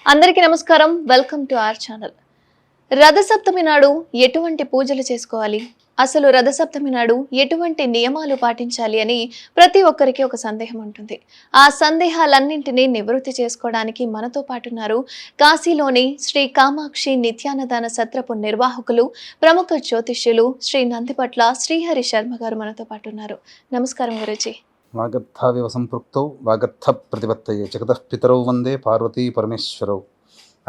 అందరికీ నమస్కారం. Welcome to our channel. Rathasaptami నాడు ఎటువంటి పూజలు చేసుకోవాలి, అసలు రథసప్తమి నాడు ఎటువంటి నియమాలు పాటించాలి అని ప్రతి ఒక్కరికి ఒక సందేహం ఉంటుంది. ఆ సందేహాలన్నింటినీ నివృత్తి చేసుకోవడానికి మనతో పాటున్నారు కాశీలోని శ్రీ కామాక్షి నిత్యాన్నదాన సత్రపు నిర్వాహకులు, ప్రముఖ జ్యోతిష్యులు శ్రీ నందిపట్ల శ్రీహరి శర్మ గారు మనతో పాటున్నారు. నమస్కారం గురూజీ. వాగర్థావివ సంపృక్తౌ వాగర్థ ప్రతిపత్తయే జగతః పితరౌ వందే పార్వతీ పరమేశ్వరౌ.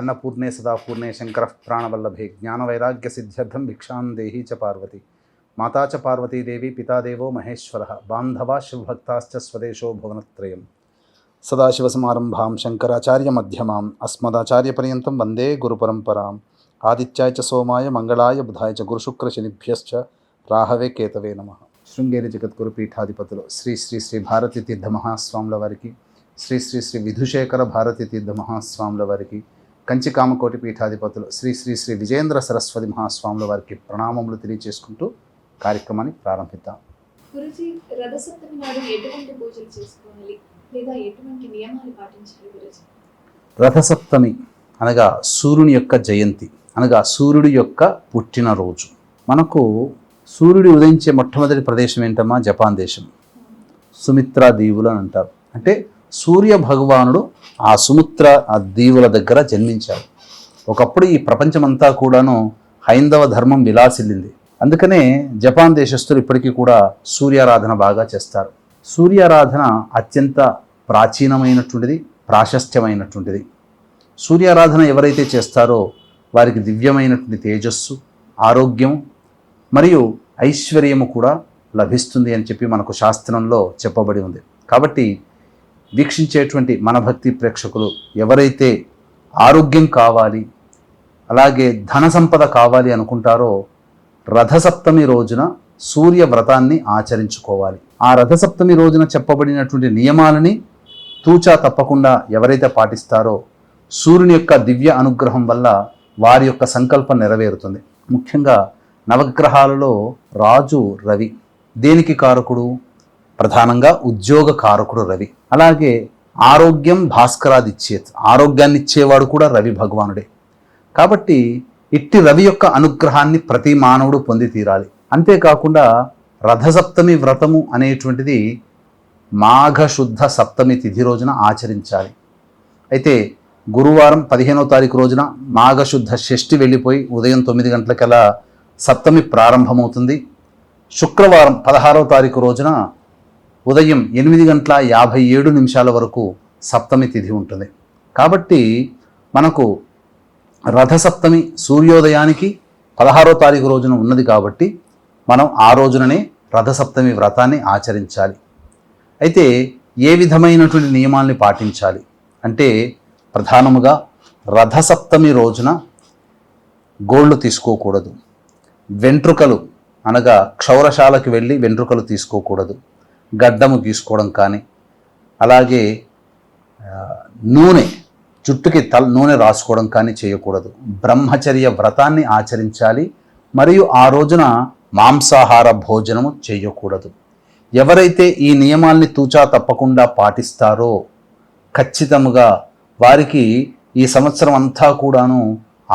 అన్నపూర్ణే సదాపూర్ణే శంకరః ప్రాణవల్లభే జ్ఞానవైరాగ్య సిద్ధ్యర్థం భిక్షాం దేహీ చ పార్వతి. మాతా చ పార్వతీదేవి పితాదేవో మహేశ్వరః బాంధవా శివభక్తాశ్చ స్వదేశో భువనత్రయం. సదాశివసమారంభాం శంకరాచార్య మధ్యమాం అస్మదాచార్యపర్యంతం వందే గురుపరంపరాం. ఆదిత్యాయ చ సోమాయ మంగళాయ బుధాయ చ గురుశుక్రశనిభ్యశ్చ రాహవే కేతవే నమః. శృంగేరి జగద్గురు పీఠాధిపతులు శ్రీ శ్రీ శ్రీ భారతీ తీర్థ మహాస్వాముల వారికి, శ్రీ శ్రీ శ్రీ విధుశేఖర భారతీ తీర్థ మహాస్వాముల వారికి, కంచి కామకోటి పీఠాధిపతులు శ్రీ శ్రీ శ్రీ విజయేంద్ర సరస్వతి మహాస్వాముల వారికి ప్రణామములు తెలియజేసుకుంటూ కార్యక్రమాన్ని ప్రారంభిద్దాం. గురూజీ, రథసప్తమి నాడు ఎటువంటి పూజలు చేసుకోవాలి లేదా ఎటువంటి నియమాలు పాటించాలి గురూజీ? రథసప్తమి అనగా సూర్యుని యొక్క జయంతి, అనగా సూర్యుడి యొక్క పుట్టినరోజు. మనకు సూర్యుడు ఉదయించే మొట్టమొదటి ప్రదేశం ఏంటమ్మా? జపాన్ దేశం. సుమిత్రా దీవులు అని అంటారు. అంటే సూర్య భగవానుడు ఆ ఆ దీవుల దగ్గర జన్మించాడు. ఒకప్పుడు ఈ ప్రపంచమంతా కూడాను హైందవ ధర్మం విలాసిల్లింది. అందుకనే జపాన్ దేశస్తులు ఇప్పటికీ కూడా సూర్యారాధన బాగా చేస్తారు. సూర్యారాధన అత్యంత ప్రాచీనమైనటువంటిది, ప్రాశస్త్యమైనటువంటిది. సూర్యారాధన ఎవరైతే చేస్తారో వారికి దివ్యమైనటువంటి తేజస్సు, ఆరోగ్యం మరియు ఐశ్వర్యము కూడా లభిస్తుంది అని చెప్పి మనకు శాస్త్రంలో చెప్పబడి ఉంది. కాబట్టి వీక్షించేటువంటి మన భక్తి ప్రేక్షకులు ఎవరైతే ఆరోగ్యం కావాలి, అలాగే ధన సంపద కావాలి అనుకుంటారో రథసప్తమి రోజున సూర్య వ్రతాన్ని ఆచరించుకోవాలి. ఆ రథసప్తమి రోజున చెప్పబడినటువంటి నియమాలని తూచా తప్పకుండా ఎవరైతే పాటిస్తారో సూర్యుని యొక్క దివ్య అనుగ్రహం వల్ల వారి యొక్క సంకల్పం నెరవేరుతుంది. ముఖ్యంగా నవగ్రహాలలో రాజు రవి. దేనికి కారకుడు? ప్రధానంగా ఉద్యోగ కారకుడు రవి. అలాగే ఆరోగ్యం భాస్కరాదిచ్చేత్, ఆరోగ్యాన్ని ఇచ్చేవాడు కూడా రవి భగవానుడే. కాబట్టి ఇట్టి రవి యొక్క అనుగ్రహాన్ని ప్రతి మానవుడు పొంది తీరాలి. అంతేకాకుండా రథసప్తమి వ్రతము అనేటువంటిది మాఘశుద్ధ సప్తమి తిథి రోజున ఆచరించాలి. అయితే గురువారం 15వ తారీఖు రోజున మాఘశుద్ధ షష్ఠి వెళ్ళిపోయి ఉదయం 9 గంటలకల్లా సప్తమి ప్రారంభమవుతుంది. శుక్రవారం 16వ తారీఖు రోజున ఉదయం 8:57 వరకు సప్తమి తిథి ఉంటుంది. కాబట్టి మనకు రథసప్తమి సూర్యోదయానికి 16వ తారీఖు రోజున ఉన్నది కాబట్టి మనం ఆ రోజుననే రథసప్తమి వ్రతాన్ని ఆచరించాలి. అయితే ఏ విధమైనటువంటి నియమాల్ని పాటించాలి అంటే ప్రధానముగా రథసప్తమి రోజున గోళ్ళు తీసుకోకూడదు. వెంట్రుకలు అనగా క్షౌరశాలకు వెళ్ళి వెంట్రుకలు తీసుకోకూడదు. గడ్డము గీసుకోవడం కానీ, అలాగే జుట్టుకి నూనె రాసుకోవడం కానీ చేయకూడదు. బ్రహ్మచర్య వ్రతాన్ని ఆచరించాలి. మరియు ఆ రోజున మాంసాహార భోజనము చేయకూడదు. ఎవరైతే ఈ నియమాల్ని తూచా తప్పకుండా పాటిస్తారో ఖచ్చితంగా వారికి ఈ సంవత్సరం అంతా కూడాను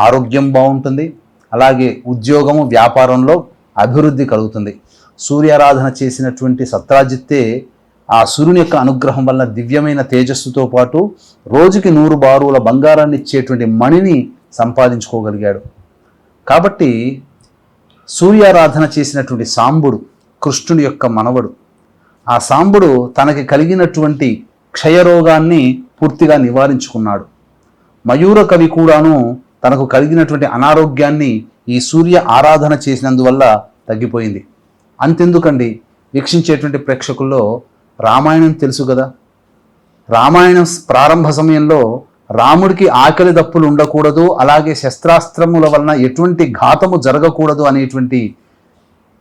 ఆరోగ్యం బాగుంటుంది. అలాగే ఉద్యోగము, వ్యాపారంలో అభివృద్ధి కలుగుతుంది. సూర్యారాధన చేసినటువంటి సత్రాజిత్తే ఆ సూర్యుని యొక్క అనుగ్రహం వల్ల దివ్యమైన తేజస్సుతో పాటు రోజుకి 100 బారుల బంగారాన్ని ఇచ్చేటువంటి మణిని సంపాదించుకోగలిగాడు. కాబట్టి సూర్యారాధన చేసినటువంటి సాంబుడు కృష్ణుడి యొక్క మనవడు. ఆ సాంబుడు తనకి కలిగినటువంటి క్షయరోగాన్ని పూర్తిగా నివారించుకున్నాడు. మయూర కవి కూడాను తనకు కలిగినటువంటి అనారోగ్యాన్ని ఈ సూర్య ఆరాధన చేసినందువల్ల తగ్గిపోయింది. అంతెందుకండి, వీక్షించేటువంటి ప్రేక్షకుల్లో రామాయణం తెలుసు కదా. రామాయణం ప్రారంభ సమయంలో రాముడికి ఆకలి దప్పులు ఉండకూడదు, అలాగే శస్త్రాస్త్రముల వలన ఎటువంటి ఘాతము జరగకూడదు అనేటువంటి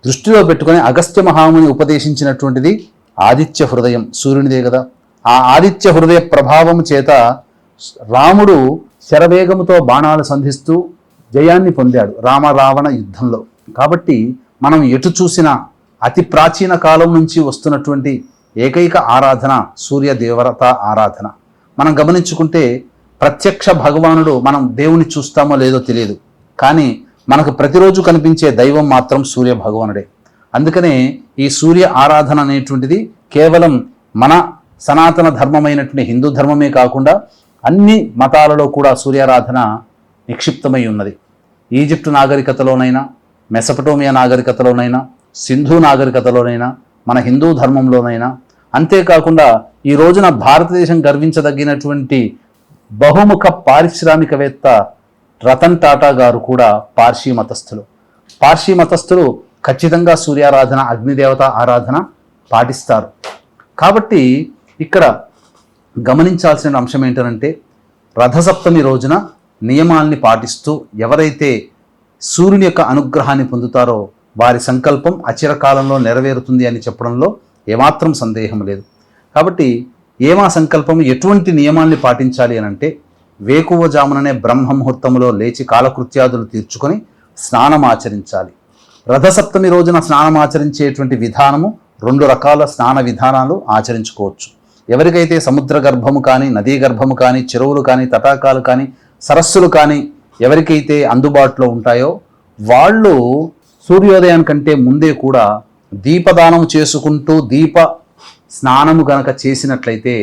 దృష్టిలో పెట్టుకొని అగస్త్య మహాముని ఉపదేశించినటువంటిది ఆదిత్య హృదయం, సూర్యునిదే కదా. ఆ ఆదిత్య హృదయ ప్రభావము చేత రాముడు శరవేగముతో బాణాలు సంధిస్తూ జయాన్ని పొందాడు రామ-రావణ యుద్ధంలో. కాబట్టి మనం ఎటు చూసినా అతి ప్రాచీన కాలం నుంచి వస్తున్నటువంటి ఏకైక ఆరాధన సూర్య దేవత ఆరాధన. మనం గమనించుకుంటే ప్రత్యక్ష భగవానుడు మనం దేవుని చూస్తామో లేదో తెలియదు, కానీ మనకు ప్రతిరోజు కనిపించే దైవం మాత్రం సూర్య భగవానుడే. అందుకనే ఈ సూర్య ఆరాధన అనేటువంటిది కేవలం మన సనాతన ధర్మమైనటువంటి హిందూ ధర్మమే కాకుండా అన్ని మతాలలో కూడా సూర్యారాధన నిక్షిప్తమై ఉన్నది. ఈజిప్టు నాగరికతలోనైనా, మెసపటోమియా నాగరికతలోనైనా, సింధు నాగరికతలోనైనా, మన హిందూ ధర్మంలోనైనా, అంతేకాకుండా ఈ రోజున భారతదేశం గర్వించదగినటువంటి బహుముఖ పారిశ్రామికవేత్త రతన్ టాటా గారు కూడా పార్సీ మతస్థులు. పార్సీ మతస్థులు ఖచ్చితంగా సూర్యారాధన, అగ్నిదేవత ఆరాధన పాటిస్తారు. కాబట్టి ఇక్కడ గమనించాల్సిన అంశం ఏంటంటే, రథసప్తమి రోజున నియమాల్ని పాటిస్తూ ఎవరైతే సూర్యుని యొక్క అనుగ్రహాన్ని పొందుతారో వారి సంకల్పం అచిరకాలంలో నెరవేరుతుంది అని చెప్పడంలో ఏమాత్రం సందేహం లేదు. కాబట్టి ఏమా సంకల్పం, ఎటువంటి నియమాల్ని పాటించాలి అని అంటే, వేకువజాముననే బ్రహ్మముహూర్తంలో లేచి కాలకృత్యాదులు తీర్చుకొని స్నానం ఆచరించాలి. రథసప్తమి రోజున స్నానం ఆచరించేటువంటి విధానము 2 రకాల స్నాన విధానాలు ఆచరించుకోవచ్చు. ఎవరికైతే సముద్ర గర్భము కానీ, నదీ గర్భము కానీ, చెరువులు కానీ, తటాకాలు కానీ, సరస్సులు కానీ ఎవరికైతే అందుబాటులో ఉంటాయో వాళ్ళు సూర్యోదయానికంటే ముందే కూడా దీపదానం చేసుకుంటూ దీప స్నానము గనక చేసినట్లయితే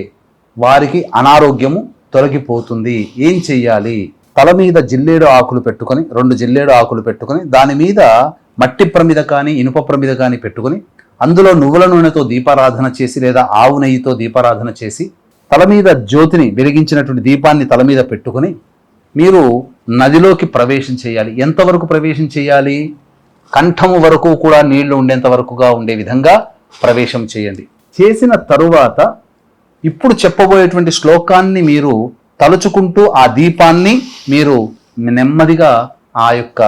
వారికి అనారోగ్యము తొలగిపోతుంది. ఏం చెయ్యాలి? తల మీద జిల్లేడు ఆకులు పెట్టుకొని, 2 జిల్లేడు ఆకులు పెట్టుకొని, దాని మీద మట్టి ప్రమిద కానీ ఇనుప ప్రమిద కానీ పెట్టుకొని, అందులో నువ్వుల నూనెతో దీపారాధన చేసి లేదా ఆవు నెయ్యితో దీపారాధన చేసి తల మీద జ్యోతిని వెలిగించినటువంటి దీపాన్ని తల మీద పెట్టుకొని మీరు నదిలోకి ప్రవేశం చేయాలి. ఎంతవరకు ప్రవేశం చేయాలి? కంఠము వరకు కూడా నీళ్లు ఉండేంత వరకుగా ఉండే విధంగా ప్రవేశం చేయండి. చేసిన తరువాత ఇప్పుడు చెప్పబోయేటువంటి శ్లోకాన్ని మీరు తలుచుకుంటూ ఆ దీపాన్ని మీరు నెమ్మదిగా ఆ యొక్క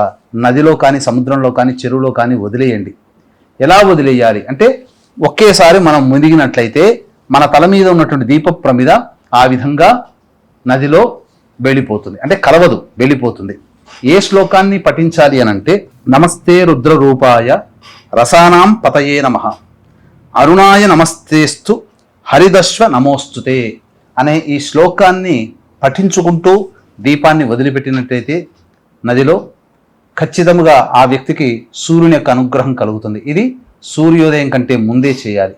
నదిలో కానీ, సముద్రంలో కానీ, చెరువులో కానీ వదిలేయండి. ఎలా వదిలేయాలి అంటే, ఒకేసారి మనం మునిగినట్లయితే మన తల మీద ఉన్నటువంటి దీప ప్రమిద ఆ విధంగా నదిలో వెళ్ళిపోతుంది, అంటే కలవదు, వెళ్ళిపోతుంది. ఏ శ్లోకాన్ని పఠించాలి అనంటే, నమస్తే రుద్రరూపాయ రసానాం పతయే నమః అరుణాయ నమస్తేస్తు హరిదశ్వ నమోస్తుతే అనే ఈ శ్లోకాన్ని పఠించుకుంటూ దీపాన్ని వదిలిపెట్టినట్లయితే నదిలో ఖచ్చితంగా ఆ వ్యక్తికి సూర్యుని యొక్క అనుగ్రహం కలుగుతుంది. ఇది సూర్యోదయం కంటే ముందే చేయాలి.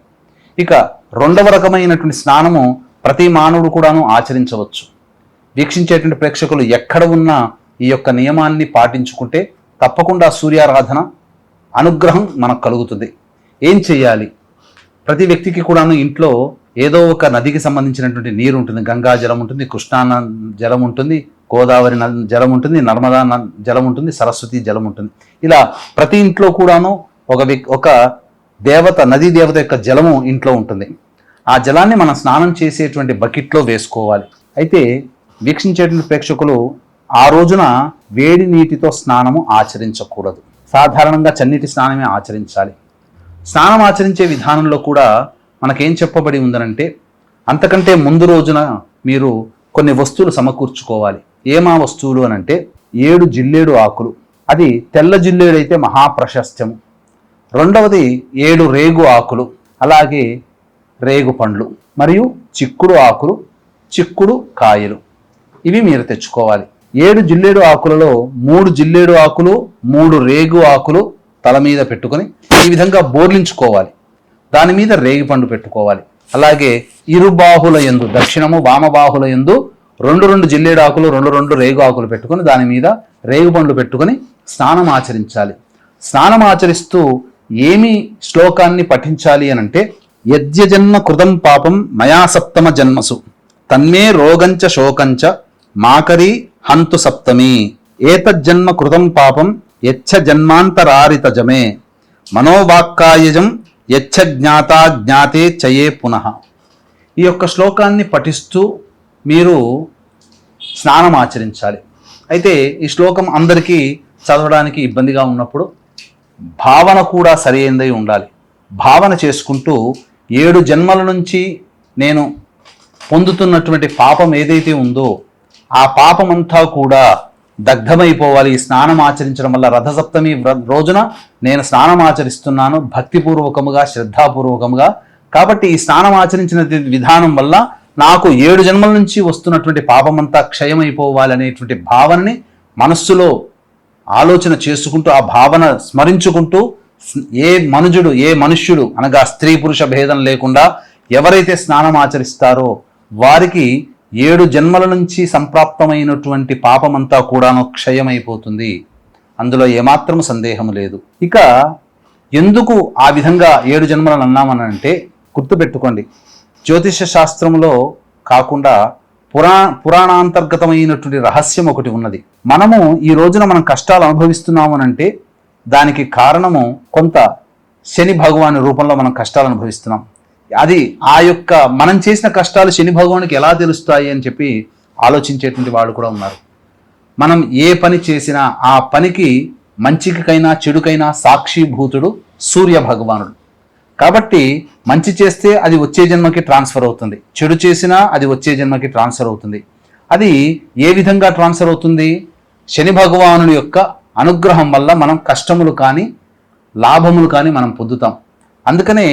ఇక 2వ రకమైనటువంటి స్నానము ప్రతి మానవుడు కూడాను ఆచరించవచ్చు. వీక్షించేటువంటి ప్రేక్షకులు ఎక్కడ ఉన్నా ఈ యొక్క నియమాన్ని పాటించుకుంటే తప్పకుండా సూర్యారాధన అనుగ్రహం మనకు కలుగుతుంది. ఏం చేయాలి? ప్రతి వ్యక్తికి కూడాను ఇంట్లో ఏదో ఒక నదికి సంబంధించినటువంటి నీరు ఉంటుంది. గంగా జలం ఉంటుంది, కృష్ణా జలం ఉంటుంది, గోదావరి జలం ఉంటుంది, నర్మదా జలం ఉంటుంది, సరస్వతి జలం ఉంటుంది. ఇలా ప్రతి ఇంట్లో కూడాను ఒక దేవత, నదీ దేవత యొక్క జలము ఇంట్లో ఉంటుంది. ఆ జలాన్ని మనం స్నానం చేసేటువంటి బకెట్లో వేసుకోవాలి. అయితే వీక్షించేటువంటి ప్రేక్షకులు ఆ రోజున వేడి నీటితో స్నానము ఆచరించకూడదు. సాధారణంగా చన్నీటి స్నానమే ఆచరించాలి. స్నానం ఆచరించే విధానంలో కూడా మనకేం చెప్పబడి ఉందనంటే, అంతకంటే ముందు రోజున మీరు కొన్ని వస్తువులు సమకూర్చుకోవాలి. ఏమా వస్తువులు అనంటే, 7 జిల్లేడు ఆకులు, అది తెల్ల జిల్లేడు అయితే మహాప్రశస్త్యము. 2వది 7 రేగు ఆకులు, అలాగే రేగు పండ్లు, మరియు చిక్కుడు ఆకులు, చిక్కుడు కాయలు, ఇవి మీరు తెచ్చుకోవాలి. 7 జిల్లేడు ఆకులలో 3 జిల్లేడు ఆకులు, 3 రేగు ఆకులు తల మీద పెట్టుకొని ఈ విధంగా బోర్లించుకోవాలి. దాని మీద రేగి పండు పెట్టుకోవాలి. అలాగే ఇరుబాహుల యందు, దక్షిణము వామబాహుల యందు 2 జిల్లేడు ఆకులు, 2 రేగు ఆకులు పెట్టుకొని దాని మీద రేగు పండ్లు పెట్టుకొని స్నానం ఆచరించాలి. స్నానం ఆచరిస్తూ ఏమి శ్లోకాన్ని పఠించాలి అనంటే, యజ్ఞజన్మ కృతం పాపం మయా సప్తమ జన్మసు తన్మే రోగంచ శోకంచ మాకరీ హంతు సప్తమి ఏతజ్జన్మ కృతం పాపం యచ్చ జన్మాంతరారితజమే మనోవాక్కాయజం యచ్చ జ్ఞాతా జ్ఞాతే చయే పునః. ఈ యొక్క శ్లోకాన్ని పఠిస్తూ మీరు స్నానం ఆచరించాలి. అయితే ఈ శ్లోకం అందరికీ చదవడానికి ఇబ్బందిగా ఉన్నప్పుడు భావన కూడా సరైనదై ఉండాలి. భావన చేసుకుంటూ 7 జన్మల నుంచి నేను పొందుతున్నటువంటి పాపం ఏదైతే ఉందో ఆ పాపమంతా కూడా దగ్ధమైపోవాలి. ఈ స్నానం ఆచరించడం వల్ల, రథసప్తమి రోజున నేను స్నానం ఆచరిస్తున్నాను భక్తిపూర్వకముగా, శ్రద్ధాపూర్వకముగా. కాబట్టి ఈ స్నానం ఆచరించిన విధానం వల్ల నాకు 7 జన్మల నుంచి వస్తున్నటువంటి పాపమంతా క్షయమైపోవాలనేటువంటి భావనని మనస్సులో ఆలోచన చేసుకుంటూ, ఆ భావన స్మరించుకుంటూ, ఏ మనుష్యుడు అనగా స్త్రీ పురుష భేదం లేకుండా ఎవరైతే స్నానం ఆచరిస్తారో వారికి 7 జన్మల నుంచి సంప్రాప్తమైనటువంటి పాపమంతా కూడాను క్షయమైపోతుంది. అందులో ఏమాత్రం సందేహం లేదు. ఇక ఎందుకు ఆ విధంగా 7 జన్మలను అన్నామనంటే, గుర్తుపెట్టుకోండి, జ్యోతిష శాస్త్రంలో కాకుండా పురాణాంతర్గతమైనటువంటి రహస్యం ఒకటి ఉన్నది. మనము ఈ రోజున మనం కష్టాలు అనుభవిస్తున్నాము అంటే దానికి కారణము కొంత శని భగవాని రూపంలో మనం కష్టాలు అనుభవిస్తున్నాం. అది ఆ యొక్క మనం చేసిన కష్టాలు శని భగవానికి ఎలా తెలుస్తాయి అని చెప్పి ఆలోచించేటువంటి వాళ్ళు కూడా ఉన్నారు. మనం ఏ పని చేసినా ఆ పనికి మంచికైనా చెడుకైనా సాక్షిభూతుడు సూర్య భగవానుడు. కాబట్టి మంచి చేస్తే అది వచ్చే జన్మకి ట్రాన్స్ఫర్ అవుతుంది, చెడు చేసినా అది వచ్చే జన్మకి ట్రాన్స్ఫర్ అవుతుంది. అది ఏ విధంగా ట్రాన్స్ఫర్ అవుతుంది? శని భగవానుడి యొక్క అనుగ్రహం వల్ల మనం కష్టములు కానీ లాభములు కానీ మనం పొందుతాం. అందుకనే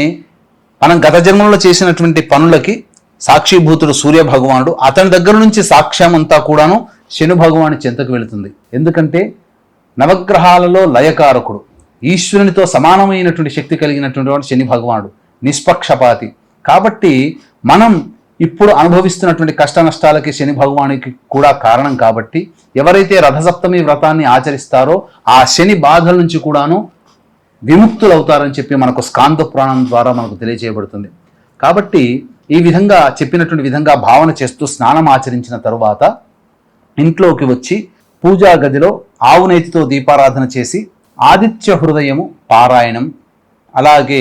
మనం గత జన్మలో చేసినటువంటి పనులకి సాక్షిభూతుడు సూర్య భగవానుడు, అతని దగ్గర నుంచి సాక్ష్యం అంతా కూడాను శని భగవాని చెంతకు వెళుతుంది. ఎందుకంటే నవగ్రహాలలో లయకారకుడు, ఈశ్వరునితో సమానమైనటువంటి శక్తి కలిగినటువంటి శని భగవానుడు, నిష్పక్షపాతి. కాబట్టి మనం ఇప్పుడు అనుభవిస్తున్నటువంటి కష్ట నష్టాలకి శని భగవానికి కూడా కారణం. కాబట్టి ఎవరైతే రథసప్తమి వ్రతాన్ని ఆచరిస్తారో ఆ శని బాధల నుంచి కూడాను విముక్తులు అవుతారని చెప్పి మనకు స్కాంద పురాణం ద్వారా మనకు తెలియజేయబడుతుంది. కాబట్టి ఈ విధంగా చెప్పినటువంటి విధంగా భావన చేస్తూ స్నానం ఆచరించిన తరువాత ఇంట్లోకి వచ్చి పూజా గదిలో ఆవు నేతితో దీపారాధన చేసి ఆదిత్య హృదయము పారాయణం, అలాగే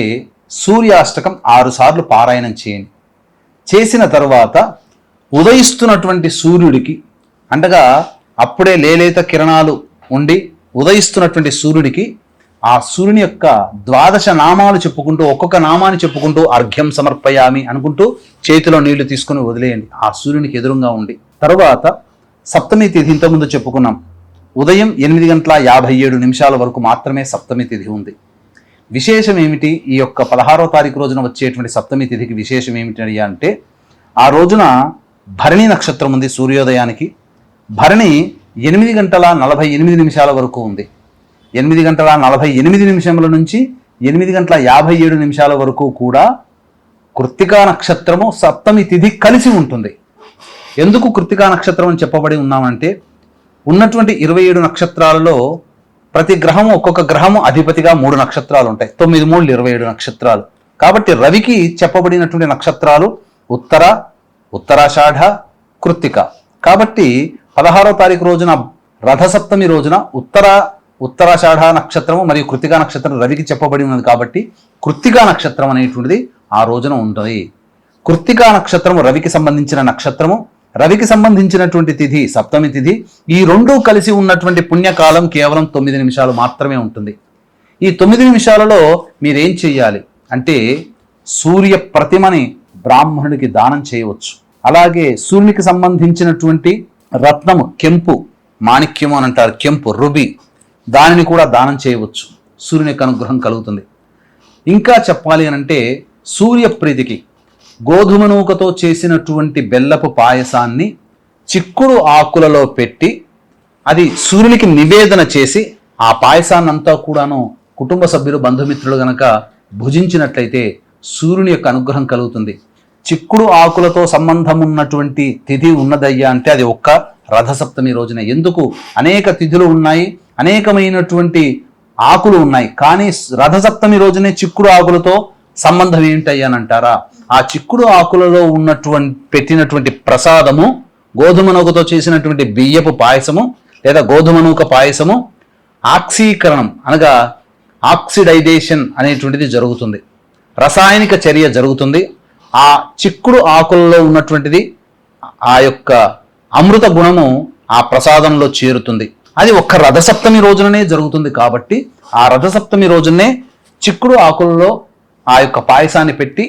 సూర్యాష్టకం 6 సార్లు పారాయణం చేయండి. చేసిన తరువాత ఉదయిస్తున్నటువంటి సూర్యుడికి, అంటగా అప్పుడే లేలేత కిరణాలు ఉండి ఉదయిస్తున్నటువంటి సూర్యుడికి ఆ సూర్యుని యొక్క 12 నామాలు చెప్పుకుంటూ, ఒక్కొక్క నామాన్ని చెప్పుకుంటూ అర్ఘ్యం సమర్పయామి అనుకుంటూ చేతిలో నీళ్లు తీసుకుని వదిలేయండి ఆ సూర్యునికి ఎదురుగా ఉండి. తరువాత సప్తమి తిథి ఇంతకుముందు చెప్పుకున్నాం, ఉదయం 8:57 వరకు మాత్రమే సప్తమి తిథి ఉంది. విశేషం ఏమిటి? ఈ యొక్క 16వ తారీఖు రోజున వచ్చేటువంటి సప్తమి తిథికి విశేషం ఏమిటి అంటే, ఆ రోజున భరణి నక్షత్రం ఉంది సూర్యోదయానికి. భరణి 8:48 వరకు ఉంది. 8:48 నుంచి 8:57 వరకు కూడా కృత్తికా నక్షత్రము సప్తమి తిథి కలిసి ఉంటుంది. ఎందుకు కృత్తికా నక్షత్రం అని చెప్పబడి ఉన్నామంటే, ఉన్నటువంటి 27 నక్షత్రాలలో ప్రతి గ్రహము, ఒక్కొక్క గ్రహము అధిపతిగా 3 నక్షత్రాలు ఉంటాయి. 9 3 27 నక్షత్రాలు. కాబట్టి రవికి చెప్పబడినటువంటి నక్షత్రాలు ఉత్తరాషాఢ, కృత్తిక. కాబట్టి 16వ తారీఖు రోజున రథసప్తమి రోజున ఉత్తరాషాఢ నక్షత్రము మరియు కృత్తికా నక్షత్రం రవికి చెప్పబడి ఉన్నది. కాబట్టి కృత్తికా నక్షత్రం అనేటువంటిది ఆ రోజున ఉంటుంది. కృత్తికా నక్షత్రము రవికి సంబంధించిన నక్షత్రము, రవికి సంబంధించినటువంటి తిథి సప్తమి తిథి. ఈ రెండూ కలిసి ఉన్నటువంటి పుణ్యకాలం కేవలం 9 నిమిషాలు మాత్రమే ఉంటుంది. ఈ 9 నిమిషాలలో మీరేం చెయ్యాలి అంటే, సూర్య ప్రతిమని బ్రాహ్మణుడికి దానం చేయవచ్చు. అలాగే సూర్యునికి సంబంధించినటువంటి రత్నము, కెంపు, మాణిక్యము అని అంటారు, కెంపు, రుబి, దానిని కూడా దానం చేయవచ్చు. సూర్యుని యొక్క అనుగ్రహం కలుగుతుంది. ఇంకా చెప్పాలి అనంటే, సూర్య ప్రీతికి గోధుమ నూకతో చేసినటువంటి బెల్లపు పాయసాన్ని చిక్కుడు ఆకులలో పెట్టి అది సూర్యునికి నివేదన చేసి ఆ పాయసాన్నంతా కూడాను కుటుంబ సభ్యులు, బంధుమిత్రులు గనక భుజించినట్లయితే సూర్యుని యొక్క అనుగ్రహం కలుగుతుంది. చిక్కుడు ఆకులతో సంబంధం ఉన్నటువంటి తిథి ఉన్నదయ్యా అంటే అది ఒక్క రథసప్తమి రోజున. ఎందుకు? అనేక తిథులు ఉన్నాయి, అనేకమైనటువంటి ఆకులు ఉన్నాయి, కానీ రథసప్తమి రోజునే చిక్కుడు ఆకులతో సంబంధం ఏంటయ్యానంటారా? ఆ చిక్కుడు ఆకులలో పెట్టినటువంటి ప్రసాదము, గోధుమ నూకతో చేసినటువంటి బియ్యపు పాయసము లేదా గోధుమ నూక పాయసము ఆక్సీకరణం అనగా ఆక్సిడైజేషన్ అనేటువంటిది జరుగుతుంది, రసాయనిక చర్య జరుగుతుంది. ఆ చిక్కుడు ఆకులలో ఉన్నటువంటిది ఆ యొక్క అమృత గుణము ఆ ప్రసాదంలో చేరుతుంది. అది ఒక్క రథసప్తమి రోజుననే జరుగుతుంది. కాబట్టి ఆ రథసప్తమి రోజునే చిక్కుడు ఆకులలో ఆ యొక్క పాయసాన్ని పెట్టి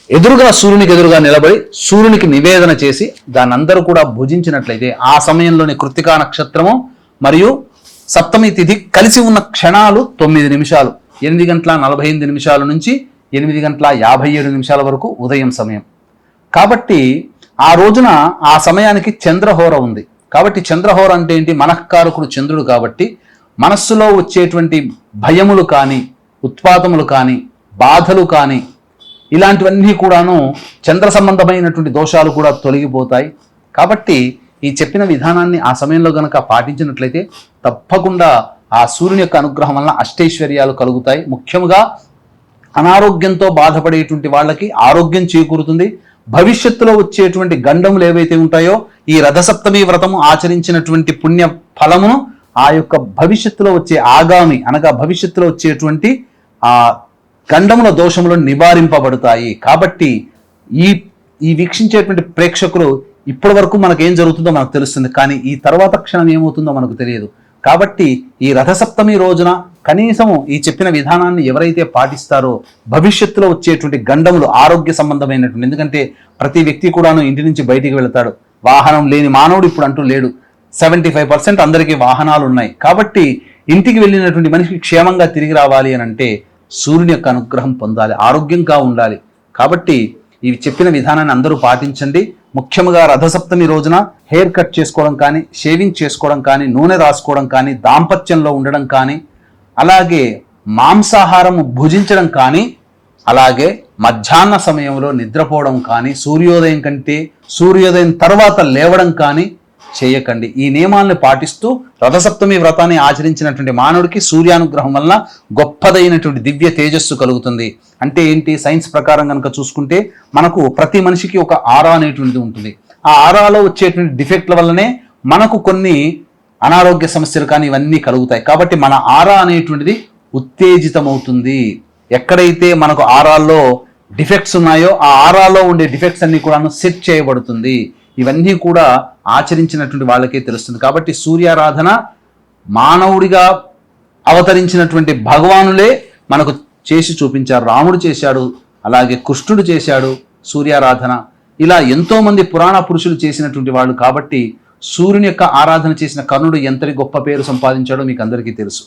ఎదురుగా సూర్యునికి ఎదురుగా నిలబడి సూర్యునికి నివేదన చేసి దాన్ని అందరూ కూడా భుజించినట్లయితే ఆ సమయంలోని కృత్తికా నక్షత్రము మరియు సప్తమి తిథి కలిసి ఉన్న క్షణాలు 9 నిమిషాలు, 8:48 నుంచి 8:57 వరకు ఉదయం సమయం. కాబట్టి ఆ రోజున ఆ సమయానికి చంద్రహోర ఉంది. కాబట్టి చంద్రహోర అంటే ఏంటి? మనఃకారకుడు చంద్రుడు కాబట్టి మనస్సులో వచ్చేటువంటి భయములు కానీ, ఉత్పాతములు కానీ, బాధలు కానీ, ఇలాంటివన్నీ కూడాను చంద్ర సంబంధమైనటువంటి దోషాలు కూడా తొలగిపోతాయి. కాబట్టి ఈ చెప్పిన విధానాన్ని ఆ సమయంలో గనక పాటించినట్లయితే తప్పకుండా ఆ సూర్యుని యొక్క అనుగ్రహం వలన అష్టైశ్వర్యాలు కలుగుతాయి. ముఖ్యంగా అనారోగ్యంతో బాధపడేటువంటి వాళ్ళకి ఆరోగ్యం చేకూరుతుంది. భవిష్యత్తులో వచ్చేటువంటి గండములు ఏవైతే ఉంటాయో ఈ రథసప్తమి వ్రతము ఆచరించినటువంటి పుణ్య ఫలమును ఆ యొక్క భవిష్యత్తులో వచ్చే ఆగామి అనగా భవిష్యత్తులో వచ్చేటువంటి ఆ గండముల దోషములు నివారింపబడతాయి. కాబట్టి ఈ వీక్షించేటువంటి ప్రేక్షకులు ఇప్పటి వరకు మనకు ఏం జరుగుతుందో మనకు తెలుస్తుంది, కానీ ఈ తర్వాత క్షణం ఏమవుతుందో మనకు తెలియదు. కాబట్టి ఈ రథసప్తమి రోజున కనీసము ఈ చెప్పిన విధానాన్ని ఎవరైతే పాటిస్తారో భవిష్యత్తులో వచ్చేటువంటి గండములు ఆరోగ్య సంబంధమైనటువంటి, ఎందుకంటే ప్రతి వ్యక్తి కూడాను ఇంటి నుంచి బయటికి వెళతాడు. వాహనం లేని మానవుడు ఇప్పుడు అంటూ లేడు. 75% అందరికీ వాహనాలు ఉన్నాయి. కాబట్టి ఇంటికి వెళ్ళినటువంటి మనిషికి క్షేమంగా తిరిగి రావాలి అని అంటే సూర్యుని యొక్క అనుగ్రహం పొందాలి, ఆరోగ్యంగా ఉండాలి. కాబట్టి ఇవి చెప్పిన విధానాన్ని అందరూ పాటించండి. ముఖ్యంగా రథసప్తమి రోజున హెయిర్ కట్ చేసుకోవడం కానీ, షేవింగ్ చేసుకోవడం కానీ, నూనె రాసుకోవడం కానీ, దాంపత్యంలో ఉండడం కానీ, అలాగే మాంసాహారము భుజించడం కానీ, అలాగే మధ్యాహ్న సమయంలో నిద్రపోవడం కానీ, సూర్యోదయం కంటే సూర్యోదయం తర్వాత లేవడం కానీ చేయకండి. ఈ నియమాలను పాటిస్తూ రథసప్తమి వ్రతాన్ని ఆచరించినటువంటి మానవుడికి సూర్యానుగ్రహం వల్ల గొప్పదైనటువంటి దివ్య తేజస్సు కలుగుతుంది. అంటే ఏంటి? సైన్స్ ప్రకారం కనుక చూసుకుంటే మనకు ప్రతి మనిషికి ఒక ఆరా అనేటువంటిది ఉంటుంది. ఆ ఆరాలో వచ్చేటువంటి డిఫెక్ట్ల వల్లనే మనకు కొన్ని అనారోగ్య సమస్యలు కానీ ఇవన్నీ కలుగుతాయి. కాబట్టి మన ఆరా అనేటువంటిది ఉత్తేజితమవుతుంది. ఎక్కడైతే మనకు ఆరాల్లో డిఫెక్ట్స్ ఉన్నాయో ఆ ఆరాలో ఉండే డిఫెక్ట్స్ అన్ని కూడా సెట్ చేయబడుతుంది. ఇవన్నీ కూడా ఆచరించినటువంటి వాళ్ళకే తెలుస్తుంది. కాబట్టి సూర్యారాధన మానవుడిగా అవతరించినటువంటి భగవానులే మనకు చేసి చూపించారు. రాముడు చేశాడు, అలాగే కృష్ణుడు చేశాడు సూర్యారాధన. ఇలా ఎంతో మంది పురాణ పురుషులు చేసినటువంటి వాళ్ళు. కాబట్టి సూర్యుని యొక్క ఆరాధన చేసిన కర్ణుడు ఎంతటి గొప్ప పేరు సంపాదించాడో మీకు అందరికీ తెలుసు.